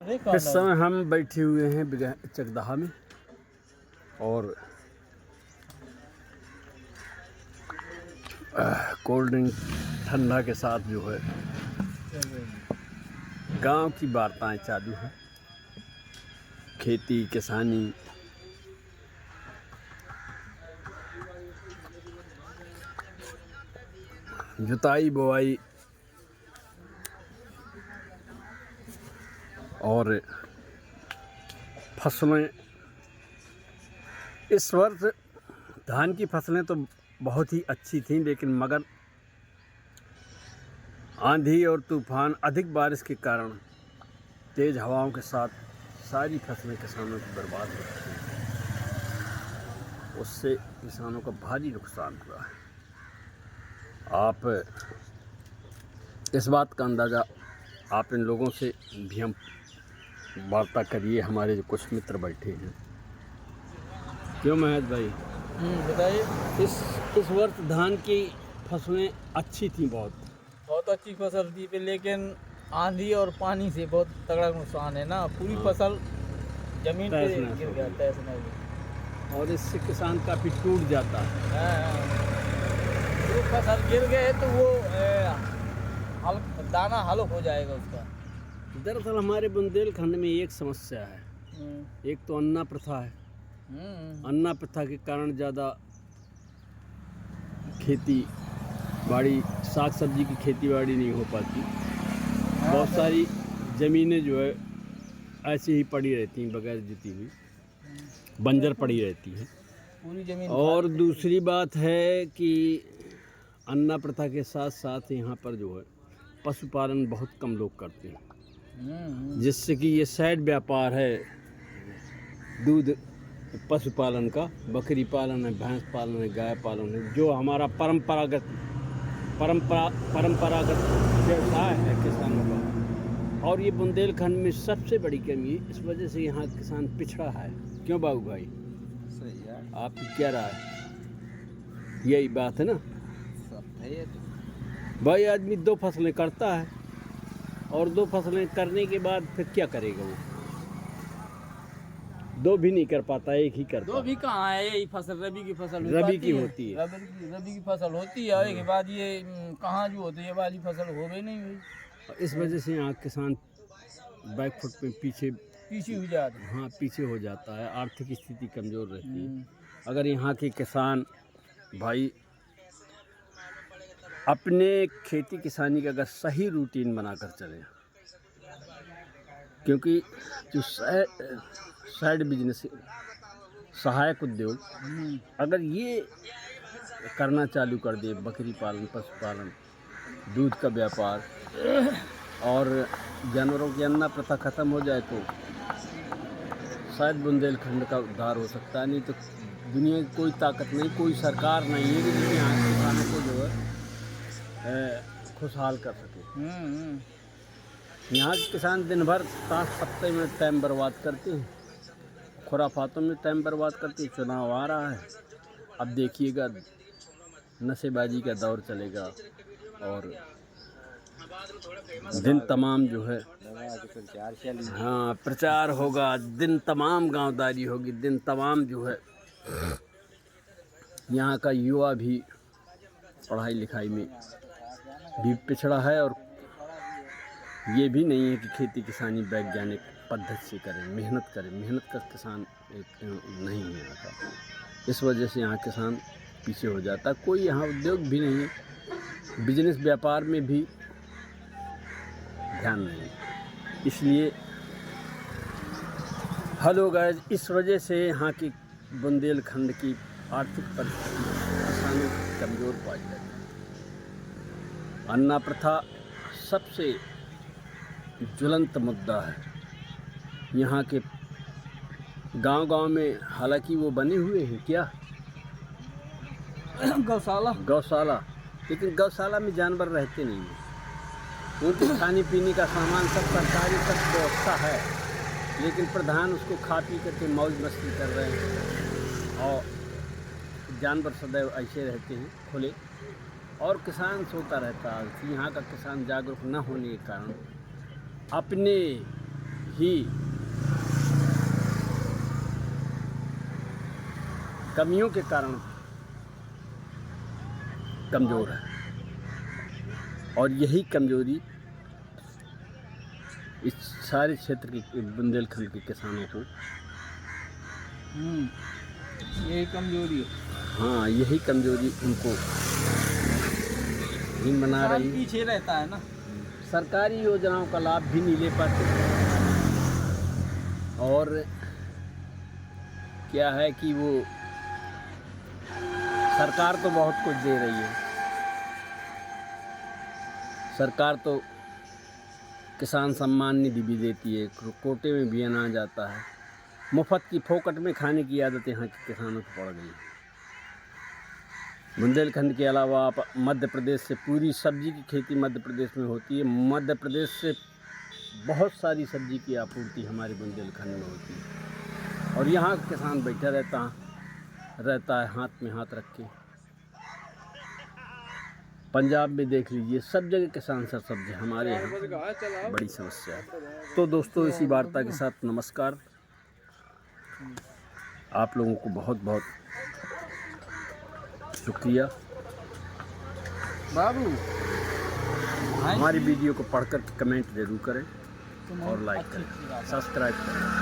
इस समय हम बैठे हुए हैं चकदहा में और कोल्ड ड्रिंक ठंडा के साथ जो है गांव की वार्ताएं चालू हैं। खेती किसानी जुताई बुआई और फसलें। इस वर्ष धान की फसलें तो बहुत ही अच्छी थीं, लेकिन मगर आंधी और तूफान अधिक बारिश के कारण तेज़ हवाओं के साथ सारी फसलें किसानों की बर्बाद हो चुकी हैं। उससे किसानों का भारी नुकसान हुआ है। आप इस बात का अंदाज़ा आप इन लोगों से भी हम वार्ता करिए। हमारे जो कुछ मित्र बैठे हैं, क्यों महेश भाई? बताइए। इस वर्ष धान की फसलें अच्छी थी, बहुत अच्छी फसल थी, लेकिन आंधी और पानी से बहुत तगड़ा नुकसान है ना। पूरी फसल जमीन पे गिर गया, तहस नहस हुई। और इससे किसान काफ़ी टूट जाता है। जो फसल गिर गए तो वो दाना हल्क हो जाएगा उसका। दरअसल हमारे बुंदेलखंड में एक समस्या है। एक तो अन्ना प्रथा है। अन्ना प्रथा के कारण ज़्यादा खेती बाड़ी, साग सब्जी की खेती बाड़ी नहीं हो पाती। बहुत सारी ज़मीनें जो है ऐसी ही पड़ी रहती हैं, बगैर जुती हुई बंजर पड़ी रहती हैं पूरी जमीन। और दूसरी बात है कि अन्ना प्रथा के साथ साथ यहाँ पर जो है पशुपालन बहुत कम लोग करते हैं, जिससे कि ये साइड व्यापार है दूध पशुपालन का। बकरी पालन है, भैंस पालन है, गाय पालन है, जो हमारा परंपरागत व्यवसाय है किसानों का। और ये बुंदेलखंड में सबसे बड़ी कमी है। इस वजह से यहाँ किसान पिछड़ा है। क्यों बाबू भाई? सही है। आपकी क्या राय? यही बात है ना भाई। आदमी दो फसलें करता है और दो फसलें करने के बाद फिर क्या करेगा? वो दो भी नहीं कर पाता, एक ही करता। दो भी कहाँ है? यही फसल रबी की फसल रबी की होती है। रबी की फसल होती है, के बाद ये कहाँ जो होती है वाली फसल हो गई नहीं हुई। इस वजह से यहाँ किसान बैकफुट पे पीछे हो जाता है। हाँ, पीछे हो जाता है। आर्थिक स्थिति कमज़ोर रहती है। अगर यहाँ के किसान भाई अपने खेती किसानी का अगर सही रूटीन बनाकर चले, क्योंकि जो साइड बिजनेस, सहायक उद्योग, अगर ये करना चालू कर दे, बकरी पालन, पशुपालन, दूध का व्यापार और जानवरों की अन्ना प्रथा ख़त्म हो जाए तो शायद बुंदेलखंड का उद्धार हो सकता है। नहीं तो दुनिया की कोई ताकत नहीं, कोई सरकार नहीं है कि यहाँ किसानों को जो है खुशहाल कर सके। यहाँ के किसान दिन भर ताश पत्ते में टाइम बर्बाद करते हैं, खुराफातों में टाइम बर्बाद करते हैं। चुनाव आ रहा है, अब देखिएगा नशेबाजी का दौर चलेगा और दिन तमाम जो है हाँ प्रचार होगा, दिन तमाम गांवदारी होगी, दिन तमाम जो है यहाँ का युवा भी पढ़ाई लिखाई में भी पिछड़ा है और ये भी नहीं है कि खेती किसानी वैज्ञानिक पद्धति से करें, मेहनत करें। मेहनत का किसान एक नहीं है यहाँ का। इस वजह से यहाँ किसान पीछे हो जाता है। कोई यहाँ उद्योग भी नहीं है, बिजनेस व्यापार में भी ध्यान नहीं है। इसलिए हेलो गाइस, इस वजह से यहाँ की बुंदेलखंड की आर्थिक परिस्थिति किसानों की कमज़ोर पाई जाती है। अन्ना प्रथा सबसे ज्वलंत मुद्दा है यहाँ के गांव-गांव में। हालांकि वो बने हुए हैं क्या गौशाला, लेकिन गौशाला में जानवर रहते नहीं हैं। उनके खाने पीने का सामान सब सरकारी, सब व्यवस्था है, लेकिन प्रधान उसको खा पी करके मौज मस्ती कर रहे हैं और जानवर सदैव ऐसे रहते हैं खुले और किसान सोता रहता है। यहाँ का किसान जागरूक न होने के कारण अपने भी कमियों के कारण कमज़ोर है, और यही कमज़ोरी इस सारे क्षेत्र के बुंदेलखंड के किसानों को, यही कमजोरी है। हाँ यही कमज़ोरी उनको हीन बना किसान रही है। पीछे रहता है ना, सरकारी योजनाओं का लाभ भी नहीं ले पाते, और क्या है कि वो सरकार तो बहुत कुछ दे रही है। सरकार तो किसान सम्मान निधि भी देती है, कोटे में भी अनाज आता है। मुफ्त की फोकट में खाने की आदत यहाँ के किसानों को पड़ गई है। बुंदेलखंड के अलावा आप मध्य प्रदेश से, पूरी सब्जी की खेती मध्य प्रदेश में होती है। मध्य प्रदेश से बहुत सारी सब्जी की आपूर्ति हमारे बुंदेलखंड में होती है, और यहाँ किसान बैठा रहता है हाथ में हाथ रख के। पंजाब में देख लीजिए, सब जगह किसान सरसब्ज है। हमारे यहाँ बड़ी समस्या है। तो दोस्तों, इसी वार्ता के साथ नमस्कार। आप लोगों को बहुत बहुत शुक्रिया। बाबू हमारी वीडियो को पढ़कर कमेंट जरूर करें और लाइक करें, सब्सक्राइब करें।